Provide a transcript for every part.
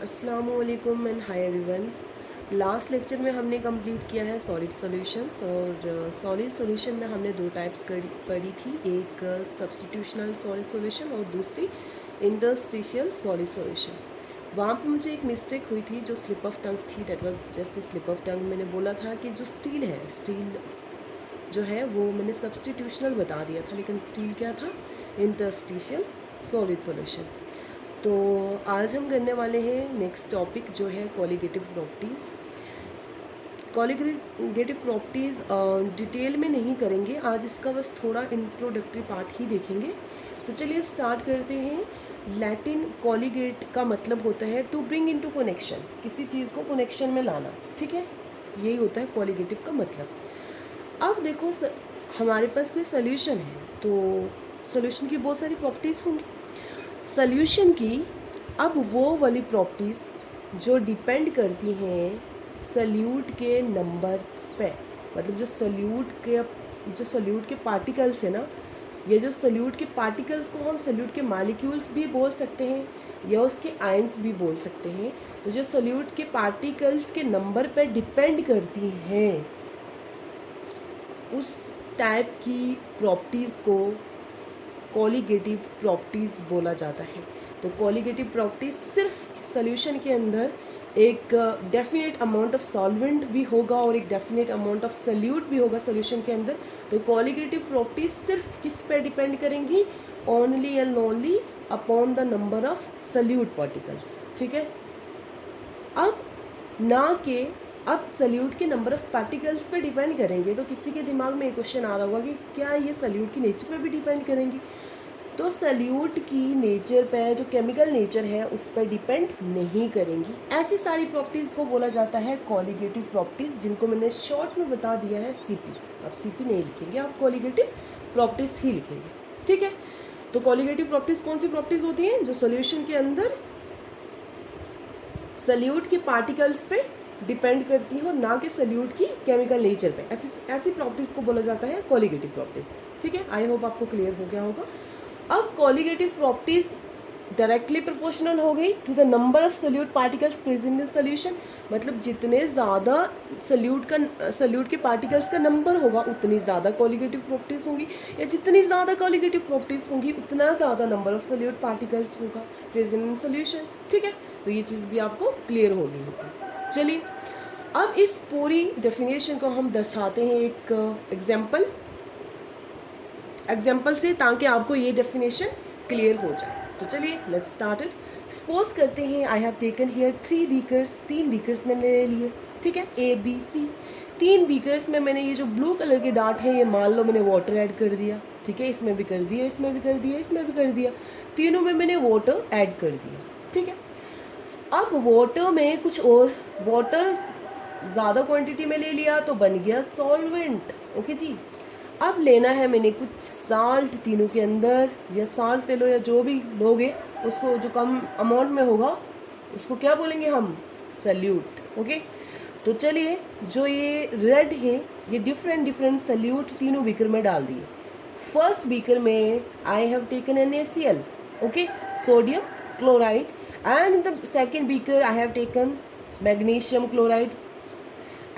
अस्सलामुअलैकुम and hi everyone. Last lecture में हमने कंप्लीट किया है सॉलिड सॉल्यूशंस और सॉलिड सॉल्यूशन में हमने दो टाइप्स पढ़ी थी, एक सब्स्टिट्यूशनल सॉलिड सॉल्यूशन और दूसरी इंटरस्टिशियल सॉलिड सॉल्यूशन। वहाँ पे मुझे एक मिस्टेक हुई थी जो स्लिप ऑफ टंग थी, that was just a slip of tongue. मैंने बोला था कि जो स्टील है, स्टील जो है वो मैंने सब्स्टिट्यूशनल बता दिया था, लेकिन स्टील क्या था, इंटरस्टिशियल सॉलिड सॉल्यूशन। तो आज हम करने वाले हैं नेक्स्ट टॉपिक जो है colligative properties. Colligative properties detail में नहीं करेंगे आज, इसका बस थोड़ा इंट्रोडक्टरी पार्ट ही देखेंगे। तो चलिए स्टार्ट करते हैं। लैटिन कॉलिगेट का मतलब होता है टू ब्रिंग इनटू कनेक्शन, किसी चीज़ को कनेक्शन में लाना, ठीक है, यही होता है कॉलिगेटिव का मतलब। अब देखो हमारे पास कोई सोल्यूशन है तो सोल्यूशन की बहुत सारी प्रॉपर्टीज़ होंगी। सोल्यूशन की अब वो वाली प्रॉपर्टीज़ जो डिपेंड करती हैं सल्यूट के नंबर पे, मतलब जो सल्यूट के पार्टिकल्स है ना, ये जो सल्यूट के पार्टिकल्स को हम सल्यूट के मॉलिक्यूल्स भी बोल सकते हैं या उसके आयंस भी बोल सकते हैं। तो जो सल्यूट के पार्टिकल्स के नंबर पे डिपेंड करती हैं उस टाइप की प्रॉपर्टीज़ को कॉलिगेटिव प्रॉपर्टीज़ बोला जाता है। तो कॉलिगेटिव प्रॉपर्टीज़ सिर्फ सॉल्यूशन के अंदर एक डेफिनेट अमाउंट ऑफ सॉल्वेंट भी होगा और एक डेफिनेट अमाउंट ऑफ सल्यूट भी होगा सॉल्यूशन के अंदर। तो कॉलिगेटिव प्रॉपर्टीज़ सिर्फ किस पे डिपेंड करेंगी, only and only upon the number of solute particles, ठीक है। अब ना के अब सल्यूट के नंबर ऑफ पार्टिकल्स पे डिपेंड करेंगे, तो किसी के दिमाग में एक क्वेश्चन आ रहा होगा कि क्या ये सल्यूट की नेचर पे भी डिपेंड करेंगी। तो सल्यूट की नेचर पे, जो केमिकल नेचर है, उस पर डिपेंड नहीं करेंगी। ऐसी सारी प्रॉपर्टीज़ को बोला जाता है कॉलिगेटिव प्रॉपर्टीज़, जिनको मैंने शॉर्ट में बता दिया है सीपी। अब सीपी नहीं लिखेंगे, आप कॉलिगेटिव प्रॉपर्टीज़ ही लिखेंगे, ठीक है। तो कॉलिगेटिव प्रॉपर्टीज़ कौन सी प्रॉपर्टीज़ होती हैं, जो सोल्यूशन के अंदर सल्यूट के पार्टिकल्स पे डिपेंड करती है और ना कि सल्यूट की केमिकल नेचर पे। ऐसी प्रॉपर्टीज़ को बोला जाता है कॉलिगेटिव प्रॉपर्टीज़, ठीक है। आई होप आपको क्लियर हो गया होगा। अब कॉलिगेटिव प्रॉपर्टीज़ डायरेक्टली प्रोपोर्शनल हो गई to the number of solute particles present in solution, मतलब जितने ज़्यादा सल्यूट के पार्टिकल्स का नंबर होगा उतनी ज़्यादा कॉलिगेटिव प्रॉपर्टीज़ होंगी, या जितनी ज़्यादा कॉलिगेटिव प्रॉपर्टीज़ होंगी उतना ज़्यादा नंबर ऑफ सल्यूट पार्टिकल्स होगा प्रेजेंट इन सोल्यूशन, ठीक है। तो ये चीज़ भी आपको क्लियर हो गई होगी। चलिए अब इस पूरी डेफिनेशन को हम दर्शाते हैं एक एग्जाम्पल से, ताकि आपको ये डेफिनेशन क्लियर हो जाए। तो चलिए लेट्स स्टार्ट इट। सपोज करते हैं I have taken here 3 beakers, 3 beakers मैंने ले लिए, ठीक है, ए बी सी। 3 बीकर्स में मैंने ये जो ब्लू कलर के डार्ट है, ये मान लो मैंने वाटर ऐड कर दिया, ठीक है, इसमें भी कर दिया, इसमें भी कर दिया, इसमें भी कर दिया, तीनों में मैंने वाटर ऐड कर दिया, ठीक है। अब वाटर में कुछ और वाटर ज़्यादा क्वांटिटी में ले लिया तो बन गया सॉल्वेंट, ओके जी। अब लेना है मैंने कुछ साल्ट तीनों के अंदर, या साल्ट ले लो या जो भी लोगे, उसको जो कम अमाउंट में होगा उसको क्या बोलेंगे हम, सल्यूट, ओके। तो चलिए जो ये रेड है ये डिफरेंट सल्यूट तीनों बीकर में डाल दिए। फर्स्ट बीकर में I have taken NaCl, okay, sodium chloride, and in the second beaker I have taken magnesium chloride,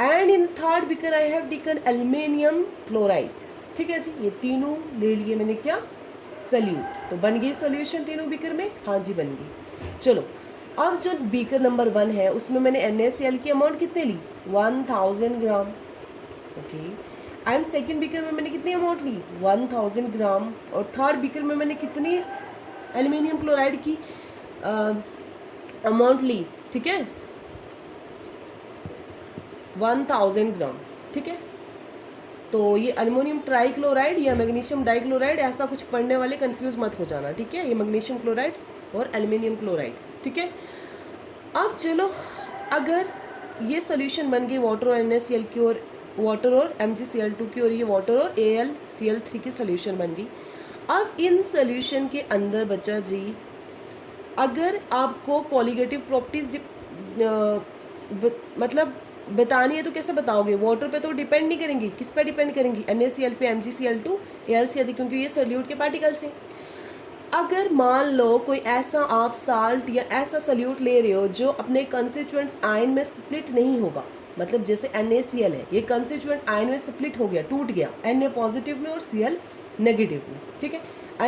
and in the third beaker I have taken aluminium chloride, ठीक है जी। ये तीनों ले लिए मैंने क्या, सल्यूट। तो बन गई सोल्यूशन तीनों बीकर में, हाँ जी बन गई। चलो अब जो बीकर नंबर 1 है उसमें मैंने NaCl की अमाउंट कितने ली, 1000 ग्राम, ओके। एंड सेकेंड बीकर में मैंने कितनी अमाउंट ली, 1000 ग्राम, और थर्ड बीकर में मैंने कितनी एल्यूमिनियम क्लोराइड की अमाउंट ली, ठीक है, 1000 ग्राम, ठीक है। तो ये अल्युमिनियम ट्राइक्लोराइड या मैग्नीशियम डाइक्लोराइड, ऐसा कुछ पढ़ने वाले कंफ्यूज मत हो जाना, ठीक है। ये मैग्नीशियम क्लोराइड और एल्युमिनियम क्लोराइड, ठीक है। अब चलो अगर ये सोल्यूशन बन गई वाटर और NaCl की, और वाटर और MgCl2 की, और ये वाटर और AlCl3 की सोल्यूशन बन गई। अब इन सोल्यूशन के अंदर बचा जी, अगर आपको कॉलिगेटिव प्रॉपर्टीज़ मतलब बतानी है तो कैसे बताओगे, वाटर पे तो डिपेंड नहीं करेंगी, किस पे डिपेंड करेंगी, NaCl पे, MgCl2, Al से अधिक, क्योंकि ये सल्यूट के पार्टिकल्स हैं। अगर मान लो कोई ऐसा आप साल्ट या ऐसा सल्यूट ले रहे हो जो अपने कंस्टिट्यूएंट्स आयन में स्प्लिट नहीं होगा, मतलब जैसे NaCl है, ये कंस्टिट्यूएंट आयन में स्प्लिट हो गया, टूट गया, Na पॉजिटिव में और Cl नेगेटिव में, ठीक है।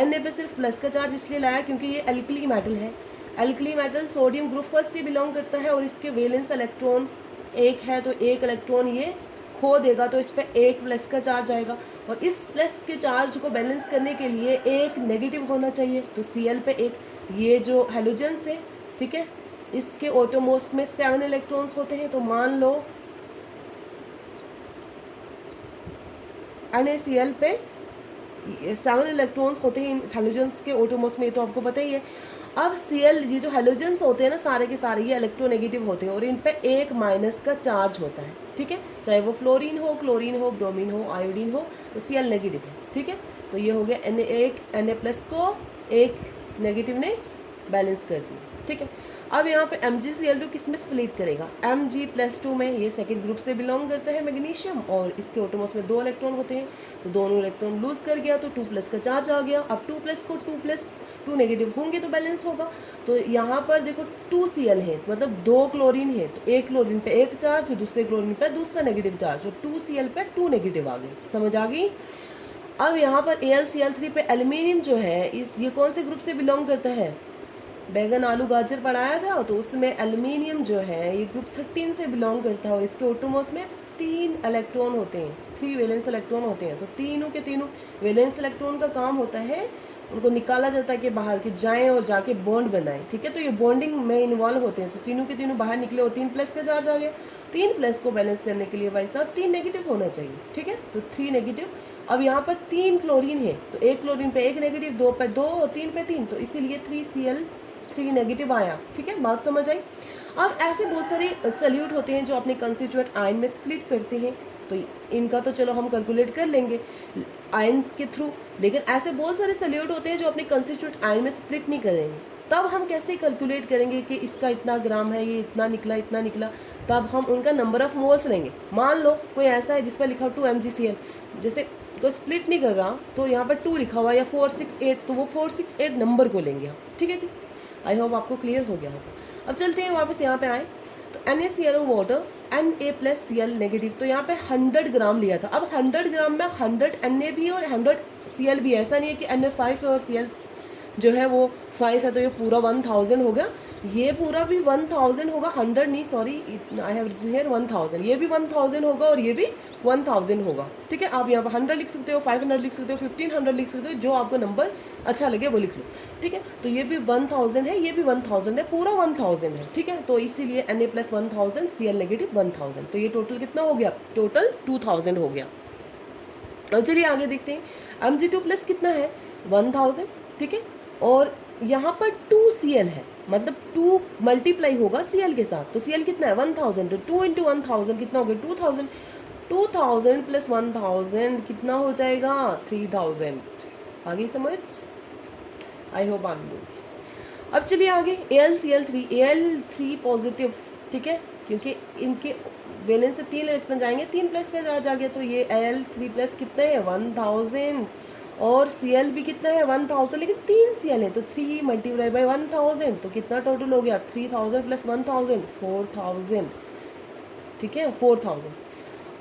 Na पे सिर्फ प्लस का चार्ज इसलिए लाया क्योंकि ये एल्कली मेटल है। Alkali metal sodium group first से बिलोंग करता है और इसके वैलेंस इलेक्ट्रॉन एक है, तो एक इलेक्ट्रॉन ये खो देगा, तो इस पर एक प्लस का चार्ज आएगा और इस प्लस के चार्ज को बैलेंस करने के लिए एक नेगेटिव होना चाहिए, तो Cl पे एक, ये जो हेलोजेंस है, ठीक है, इसके ऑटोमोस्ट में 7 इलेक्ट्रॉन्स होते हैं, तो मान लो NaCl पे 7 इलेक्ट्रॉन्स होते हैं इन हेलोजेंस के ऑटोमोस्ट में, ये तो आपको पता ही है। अब Cl, ये जो हेलोजेंस होते हैं ना सारे के सारे, ये इलेक्ट्रोनेगेटिव होते हैं और इन पे एक माइनस का चार्ज होता है, ठीक है, चाहे वो फ्लोरीन हो, क्लोरीन हो, ब्रोमीन हो, आयोडीन हो, तो Cl नेगेटिव है, ठीक है। तो ये हो गया Na प्लस को एक नेगेटिव ने बैलेंस कर दिया, ठीक है। अब यहाँ पे MgCl2 किस में स्प्लिट करेगा, Mg+2 में, ये सेकेंड ग्रुप से बिलोंग करता है मैग्नीशियम और इसके ऑटोमोस्ट में 2 इलेक्ट्रॉन होते हैं, तो दोनों इलेक्ट्रॉन लूज कर गया तो 2 प्लस का चार्ज आ गया। अब 2 प्लस को 2 नेगेटिव होंगे तो बैलेंस होगा, तो यहाँ पर देखो 2Cl है, मतलब 2 क्लोरीन है, तो एक क्लोरीन पे एक चार्ज, दूसरे क्लोरीन पे दूसरा नेगेटिव चार्ज, तो 2Cl पे 2 नेगेटिव आ गए, समझ आ गई। अब यहाँ पर AlCl3 पे एल्यूमिनियम जो है, ये कौन से ग्रुप से बिलोंग करता है, बैगन आलू गाजर पढ़ाया था, तो उसमें एल्यूमिनियम जो है ये ग्रुप 13 से बिलोंग करता है और इसके ऑटोमोस्ट में 3 इलेक्ट्रॉन होते हैं, 3 वैलेंस इलेक्ट्रॉन होते हैं, तो तीनों के तीनों वैलेंस इलेक्ट्रॉन का काम होता है, उनको निकाला जाता है कि बाहर के जाएं और जाके बॉन्ड बनाएं, ठीक है। तो ये बॉन्डिंग में इन्वॉल्व होते हैं, तो तीनों के तीनों बाहर निकले और 3 प्लस का चार्ज आ गया। 3 प्लस को बैलेंस करने के लिए भाई साहब 3 नेगेटिव होना चाहिए, ठीक है, तो 3 नेगेटिव। अब यहाँ पर 3 क्लोरीन है, तो एक क्लोरीन पे एक नेगेटिव, 2 पे 2 और 3 पे 3, तो इसीलिए 3Cl3 नेगेटिव आया, ठीक है, बात समझ आई। अब ऐसे बहुत सारे सल्यूट होते हैं जो अपने कंस्टिट्यूएंट आयन में स्प्लिट करते हैं, तो इनका तो चलो हम कैलकुलेट कर लेंगे आयन्स के थ्रू, लेकिन ऐसे बहुत सारे सल्यूट होते हैं जो अपने कंस्टिट्यूएंट आयन में स्प्लिट नहीं करेंगे, तब हम कैसे कैलकुलेट करेंगे कि इसका इतना ग्राम है, ये इतना निकला, तब हम उनका नंबर ऑफ मोल्स लेंगे। मान लो कोई ऐसा है जिस पर लिखा हो 2mgCl, जैसे कोई स्प्लिट नहीं कर रहा तो यहाँ पर 2 लिखा हुआ या 468, तो वो 468 नंबर को लेंगे हम, ठीक है जी। आई होप आपको क्लियर हो गया होगा। अब चलते हैं वापस यहाँ पे आए, तो NaCl वाटर Na+Cl नेगेटिव, तो यहाँ पे 100 ग्राम लिया था। अब 100 ग्राम में 100 Na भी और 100 Cl भी, ऐसा नहीं है कि Na5 है और Cl जो है वो 5 है, तो ये पूरा 1000 होगा, ये पूरा भी 1000 होगा, 100 नहीं, sorry I have written here 1000, ये भी 1000 होगा और ये भी 1000 होगा, ठीक है। आप यहाँ पर 100 लिख सकते हो, 500 लिख सकते हो, 1500 लिख सकते हो, जो आपको नंबर अच्छा लगे वो लिख लो, ठीक है। तो ये भी 1000 है, ये भी 1000 है, पूरा 1000 है, ठीक है। तो इसीलिए Na+1000, Cl नेगेटिव 1000, तो ये टोटल कितना हो गया, टोटल 2000 हो गया। अब चलिए आगे देखते हैं, Mg2+ कितना है 1000, ठीक है, और यहाँ पर 2Cl है, मतलब 2 मल्टीप्लाई होगा Cl के साथ, तो Cl कितना है 1000, तो 2 × 1000 कितना हो गया 2000, 2000 + 1000 कितना हो जाएगा 3000। आगे समझ, आई होप आ गई। अब चलिए आगे, Al3 पॉजिटिव, ठीक है, क्योंकि इनके वैलेंस से 3 इलेक्ट्रॉन जाएंगे, 3 प्लस का चार्ज आ गया, तो ये Al3+ कितना है 1000 और Cl भी कितना है 1000, लेकिन 3 Cl है, तो 3 × 1000, तो कितना टोटल हो गया 3000 + 1000 4000, ठीक है 4000।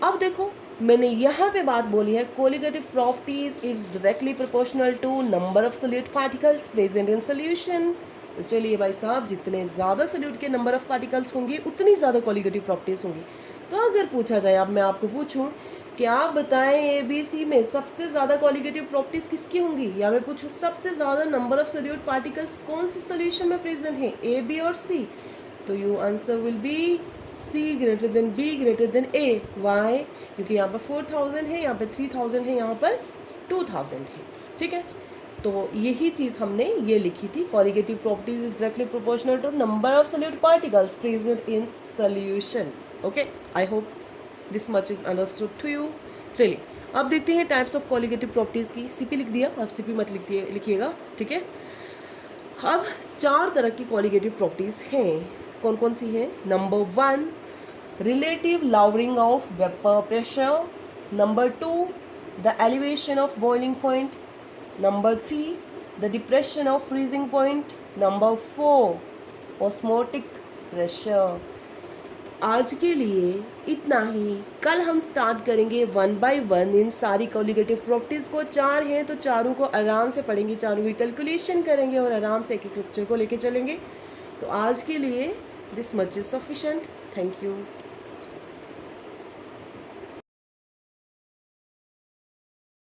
अब देखो मैंने यहाँ पे बात बोली है, colligative properties is directly proportional to number of solute particles present in solution. तो चलिए भाई साहब, जितने ज़्यादा सोल्यूट के नंबर ऑफ पार्टिकल्स होंगे उतनी ज़्यादा कोलिगेटिव प्रॉपर्टीज होंगी। तो अगर पूछा जाए, अब मैं आपको पूछूं कि आप बताएं ABC में सबसे ज़्यादा कोलिगेटिव प्रॉपर्टीज किसकी होंगी, या मैं पूछूं सबसे ज़्यादा नंबर ऑफ सोल्यूट पार्टिकल्स कौन सी सोल्यूशन में प्रेजेंट है, A, B और C, तो your answer will be C > B > A। Why, क्योंकि यहाँ पर 4000 है, यहाँ पर 3000 है, यहाँ पर 2000 है, ठीक है। तो यही चीज़ हमने ये लिखी थी, colligative properties is directly proportional to number of solute particles present in solution. Okay, I hope this much is understood to you. चलिए अब देखते हैं टाइप्स ऑफ कोलिगेटिव प्रॉपर्टीज़ की। CP लिख दिया, अब CP मत लिखिएगा, ठीक है। अब 4 तरह की कोलिगेटिव प्रॉपर्टीज़ हैं, कौन कौन सी हैं। Number 1, relative lowering of vapor pressure. Number 2, the elevation of boiling point. Number 3, the depression of freezing point, number 4 osmotic pressure. आज के लिए इतना ही। कल हम स्टार्ट करेंगे 1 बाय 1 इन सारी कोलिगेटिव प्रॉपर्टीज़ को। 4 हैं तो चारों को आराम से पढ़ेंगे, चारों की कैलकुलेशन करेंगे और आराम से एक एक लेक्चर को लेके चलेंगे। तो आज के लिए this much is sufficient. Thank you.